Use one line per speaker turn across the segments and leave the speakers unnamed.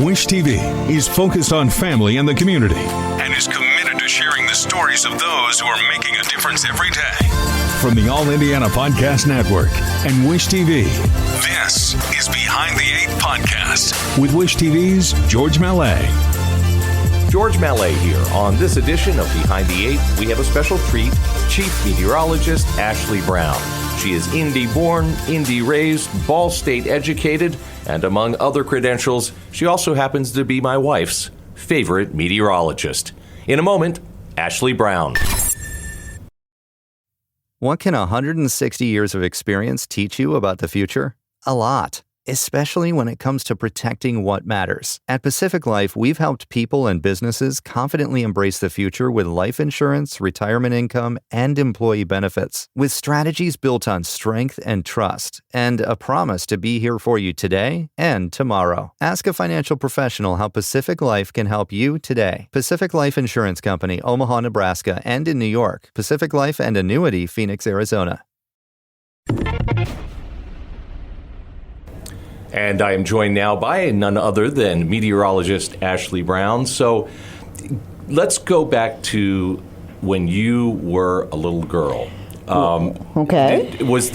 WISH-TV is focused on family and the community and is committed to sharing the stories of those who are making a difference every day. From the All Indiana Podcast Network and WISH-TV, this is Behind the Eight Podcast with WISH-TV's George Mallet.
George Mallet here. On this edition of Behind the Eight, we have a special treat, Chief Meteorologist Ashley Brown. She is Indy-born, Indy-raised, Ball State educated, and among other credentials, she also happens to be my wife's favorite meteorologist. In a moment, Ashley Brown.
What can 160 years of experience teach you about the future? A lot, especially when it comes to protecting what matters. At Pacific Life, we've helped people and businesses confidently embrace the future with life insurance, retirement income, and employee benefits. With strategies built on strength and trust, and a promise to be here for you today and tomorrow. Ask a financial professional how Pacific Life can help you today. Pacific Life Insurance Company, Omaha, Nebraska, and in New York. Pacific Life and Annuity, Phoenix, Arizona.
And I am joined now by none other than meteorologist Ashley Brown. So let's go back to when you were a little girl.
Okay.
Was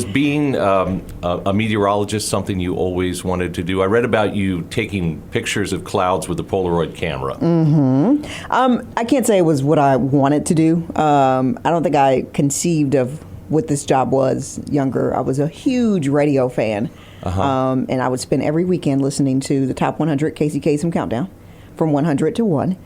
being a meteorologist something you always wanted to do? I read about you taking pictures of clouds with a Polaroid camera.
Mm-hmm. I can't say it was what I wanted to do. I don't think I conceived of what this job was younger. I was a huge radio fan, and I would spend every weekend listening to the Top 100 Casey Kasem countdown from 100 to 1.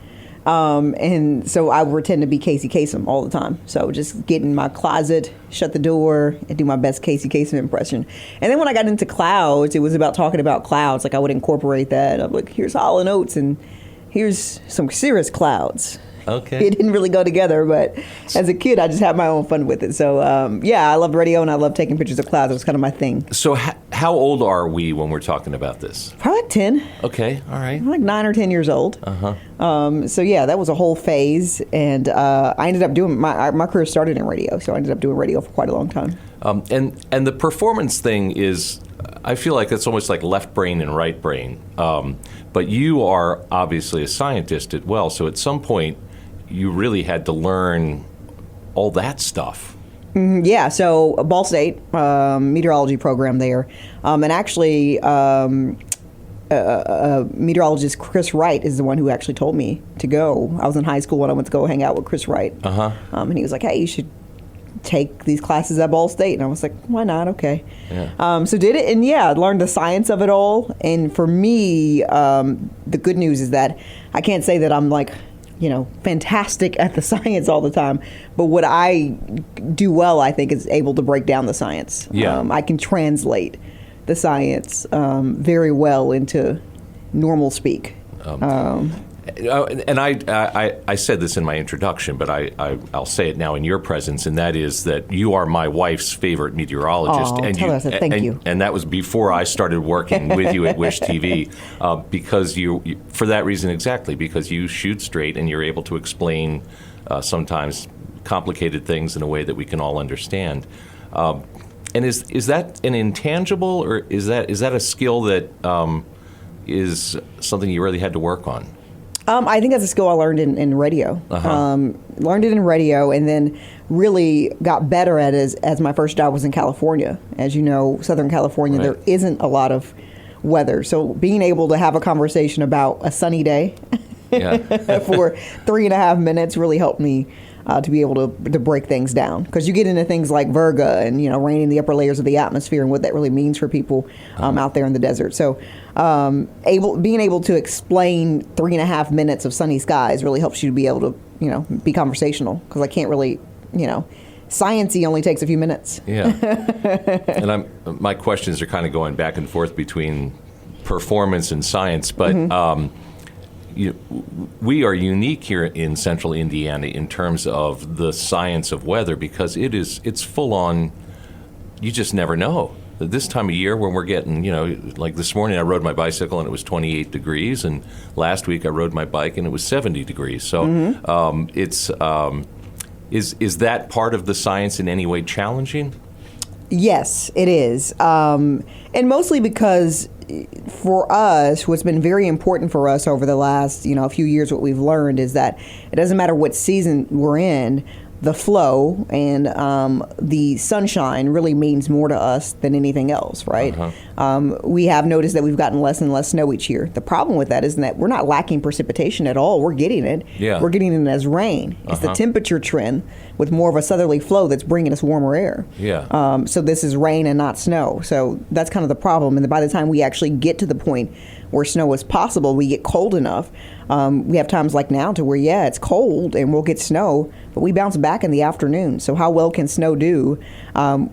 And so I would pretend to be Casey Kasem all the time. So just get in my closet, shut the door, and do my best Casey Kasem impression. And then when I got into clouds, it was about talking about clouds. Like I would incorporate that. I'm like, here's Hall & Oates, and here's some cirrus clouds.
Okay.
It didn't really go together, but as a kid, I just had my own fun with it. So, I loved radio and I loved taking pictures of clouds. It was kind of my thing.
So how old are we when we're talking about this?
Probably like 10.
Okay, all right.
Like 9 or 10 years old. That was a whole phase. And I ended up doing, my career started in radio, so I ended up doing radio for quite a long time.
And the performance thing is, I feel like it's almost like left brain and right brain. But you are obviously a scientist as well, so at some point, you really had to learn all that stuff.
So Ball State, meteorology program there. And actually, meteorologist Chris Wright is the one who actually told me to go. I was in high school when I went to go hang out with Chris Wright. And he was like, hey, you should take these classes at Ball State. And I was like, why not? Okay. Yeah. So did it. And I learned the science of it all. And for me, the good news is that I can't say that I'm like, fantastic at the science all the time. But what I do well, I think, is able to break down the science.
Yeah.
I can translate the science very well into normal speak.
And I said this in my introduction, but I'll say it now in your presence, and that is that you are my wife's favorite meteorologist.
Thank you.
And that was before I started working with you at WISH-TV, because you, for that reason exactly, because you shoot straight and you're able to explain sometimes complicated things in a way that we can all understand. And is that an intangible, or is that a skill that is something you really had to work on?
I think that's a skill I learned in radio. Learned it in radio, and then really got better at it as my first job was in California. As you know, Southern California, There isn't a lot of weather. So being able to have a conversation about a sunny day for 3.5 minutes really helped me to be able to break things down. Because you get into things like virga and, rain in the upper layers of the atmosphere and what that really means for people out there in the desert. So being able to explain 3.5 minutes of sunny skies really helps you to be able to, be conversational. Because I can't really, science-y only takes a few minutes.
Yeah. And my questions are kind of going back and forth between performance and science, but we are unique here in central Indiana in terms of the science of weather, because it's full on, you just never know. This time of year when we're getting, like this morning I rode my bicycle and it was 28 degrees, and last week I rode my bike and it was 70 degrees. So is that part of the science in any way challenging?
Yes, it is. And mostly because for us, what's been very important for us over the last, a few years, what we've learned is that it doesn't matter what season we're in, the flow and the sunshine really means more to us than anything else, right? We have noticed that we've gotten less and less snow each year. The problem with that is that we're not lacking precipitation at all. We're getting it.
Yeah.
We're getting it as rain. It's the temperature trend with more of a southerly flow that's bringing us warmer air.
Yeah.
So this is rain and not snow. So that's kind of the problem. And by the time we actually get to the point where snow is possible, we get cold enough. We have times like now to where, it's cold and we'll get snow, but we bounce back in the afternoon. So how well can snow do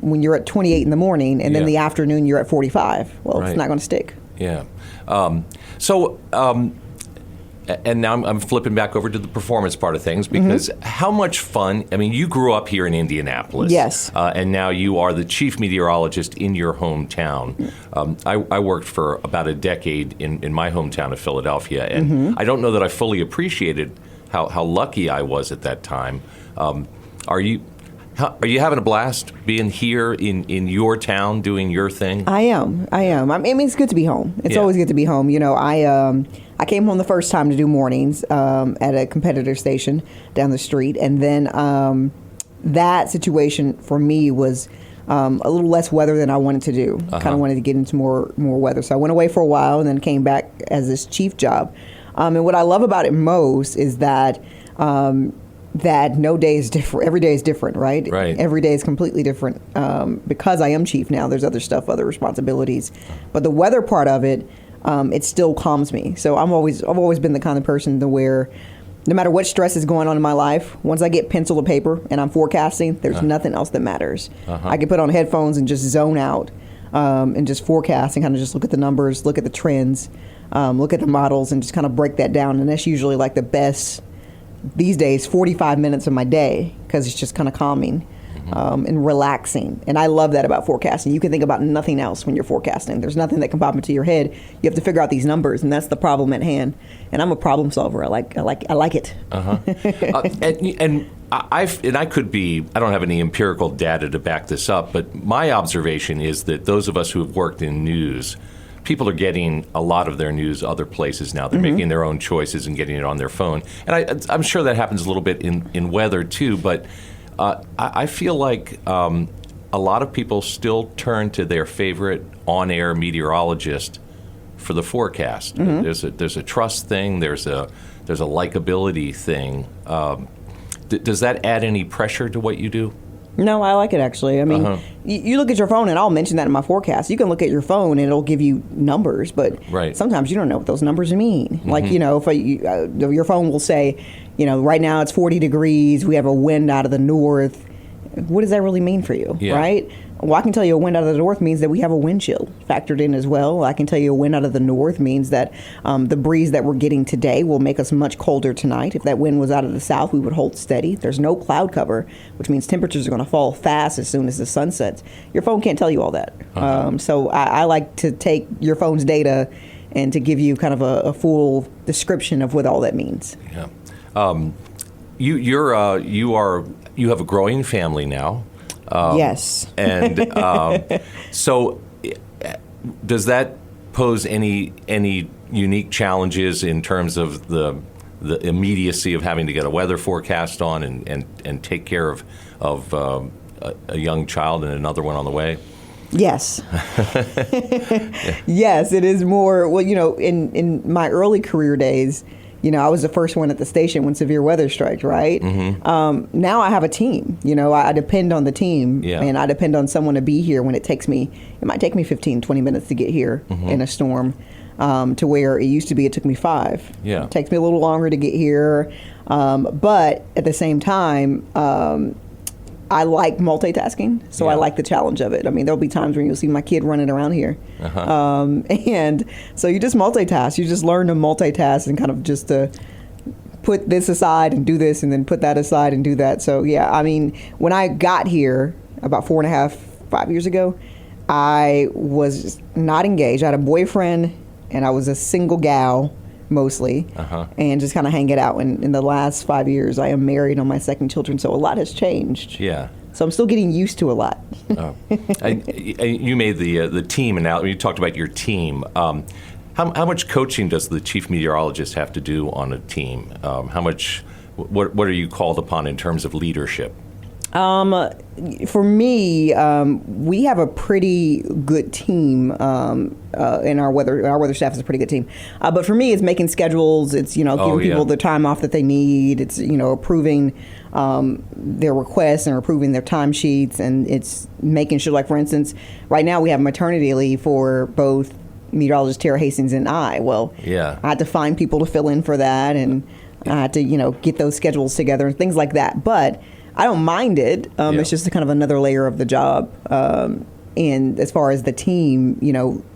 when you're at 28 in the morning and then the afternoon you're at 45? Well,
Right.
It's not going to stick.
Yeah. And now I'm flipping back over to the performance part of things because how much fun, you grew up here in Indianapolis.
Yes.
And now you are the chief meteorologist in your hometown. I worked for about a decade in my hometown of Philadelphia, and I don't know that I fully appreciated how lucky I was at that time. Are you having a blast being here in your town doing your thing?
I am. It's good to be home. It's always good to be home. I came home the first time to do mornings at a competitor station down the street, and then that situation for me was a little less weather than I wanted to do. Kind of wanted to get into more weather, so I went away for a while and then came back as this chief job. And what I love about it most is that no day is different. Every day is different, right?
Right.
Every day is completely different. Because I am chief now, there's other stuff, other responsibilities, but the weather part of it. It still calms me. So I've always been the kind of person to where no matter what stress is going on in my life, once I get pencil to paper and I'm forecasting, there's nothing else that matters. I can put on headphones and just zone out and just forecast and kind of just look at the numbers, look at the trends, look at the models and just kind of break that down. And that's usually like the best, these days, 45 minutes of my day because it's just kind of calming. And relaxing. And I love that about forecasting. You can think about nothing else when you're forecasting. There's nothing that can pop into your head. You have to figure out these numbers, and that's the problem at hand. And I'm a problem solver. I like it.
And I could be, I don't have any empirical data to back this up, but my observation is that those of us who have worked in news, people are getting a lot of their news other places now. They're making their own choices and getting it on their phone. And I'm sure that happens a little bit in weather too, but I feel like a lot of people still turn to their favorite on-air meteorologist for the forecast. There's a trust thing. There's a likability thing. Does that add any pressure to what you do?
No, I like it actually. You look at your phone, and I'll mention that in my forecast. You can look at your phone, and it'll give you numbers, but sometimes you don't know what those numbers mean. Like, if your phone will say, right now it's 40 degrees, we have a wind out of the north. What does that really mean for you, right? Well, I can tell you a wind out of the north means that we have a wind chill factored in as well. I can tell you a wind out of the north means that the breeze that we're getting today will make us much colder tonight. If that wind was out of the south, we would hold steady. There's no cloud cover, which means temperatures are going to fall fast as soon as the sun sets. Your phone can't tell you all that. So I like to take your phone's data and to give you kind of a full description of what all that means.
Yeah. You have a growing family now.
Yes.
And so does that pose any unique challenges in terms of the immediacy of having to get a weather forecast on and take care of a young child and another one on the way?
Yes. Yes, it is more. Well, in my early career days, I was the first one at the station when severe weather struck, right? Now I have a team. I depend on the team, and I depend on someone to be here when it might take me 15, 20 minutes to get here in a storm, to where it used to be it took me 5.
Yeah.
It takes me a little longer to get here, but at the same time, I like multitasking, so I like the challenge of it. There'll be times when you'll see my kid running around here. And so you just multitask. You just learn to multitask and kind of just to put this aside and do this and then put that aside and do that. So, when I got here about 4.5, 5 years ago, I was not engaged. I had a boyfriend, and I was a single gal mostly, and just kind of hang it out. And in the last 5 years, I am married on my second children, so a lot has changed.
Yeah.
So I'm still getting used to a lot.
You made the team analogy. You talked about your team. How much coaching does the chief meteorologist have to do on a team? What are you called upon in terms of leadership?
For me, we have a pretty good team, in our weather staff is a pretty good team. But for me, it's making schedules. It's, giving people the time off that they need. It's, approving their requests and approving their timesheets. And it's making sure, like, for instance, right now we have maternity leave for both meteorologist Tara Hastings and I. Well, I had to find people to fill in for that, and I had to, get those schedules together and things like that. But I don't mind it. It's just kind of another layer of the job. And as far as the team,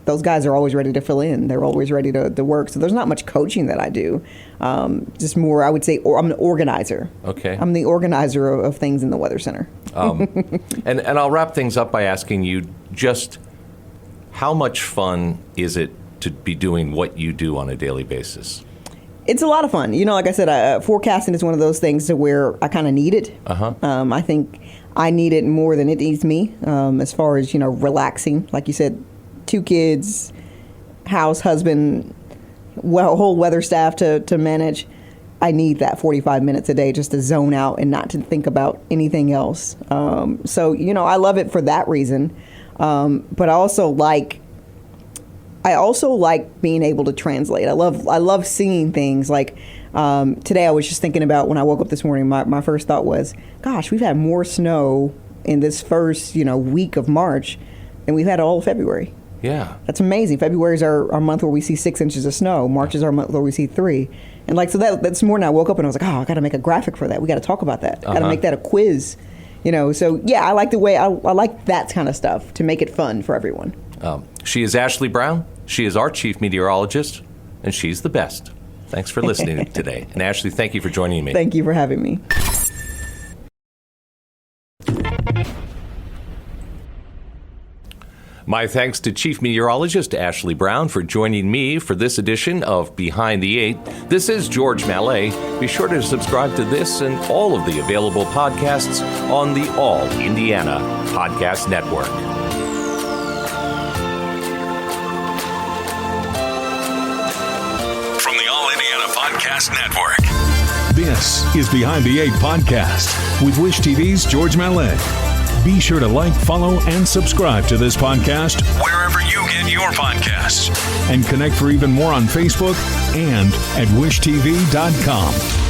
those guys are always ready to fill in. They're always ready to work. So there's not much coaching that I do. Just more, I would say, I'm an organizer.
Okay.
I'm the organizer of things in the Weather Center.
And I'll wrap things up by asking you just how much fun is it to be doing what you do on a daily basis?
It's a lot of fun. Like I said, forecasting is one of those things to where I kind of need it. I think I need it more than it needs me, as far as, relaxing. Like you said, 2 kids, house, husband, whole weather staff to manage. I need that 45 minutes a day just to zone out and not to think about anything else. So, I love it for that reason. But I also like being able to translate. I love seeing things. Like today, I was just thinking about when I woke up this morning. My first thought was, "Gosh, we've had more snow in this first week of March than we've had all of February."
Yeah,
that's amazing. February is our month where we see 6 inches of snow. March is our month where we see 3. And so that's morning I woke up and I was like, "Oh, I got to make a graphic for that. We got to talk about that. Got to make that a quiz." So yeah, I like the way I like that kind of stuff to make it fun for everyone.
She is Ashley Brown. She is our chief meteorologist, and she's the best. Thanks for listening today. And Ashley, thank you for joining me.
Thank you for having me.
My thanks to Chief Meteorologist Ashley Brown for joining me for this edition of Behind the 8. This is George Mallet. Be sure to subscribe to this and all of the available podcasts on the All Indiana Podcast Network.
From the All Indiana Podcast Network, this is Behind the 8 Podcast with WISH-TV's George Mallet. Be sure to like, follow, and subscribe to this podcast wherever you get your podcasts. And connect for even more on Facebook and at WISH-TV.com.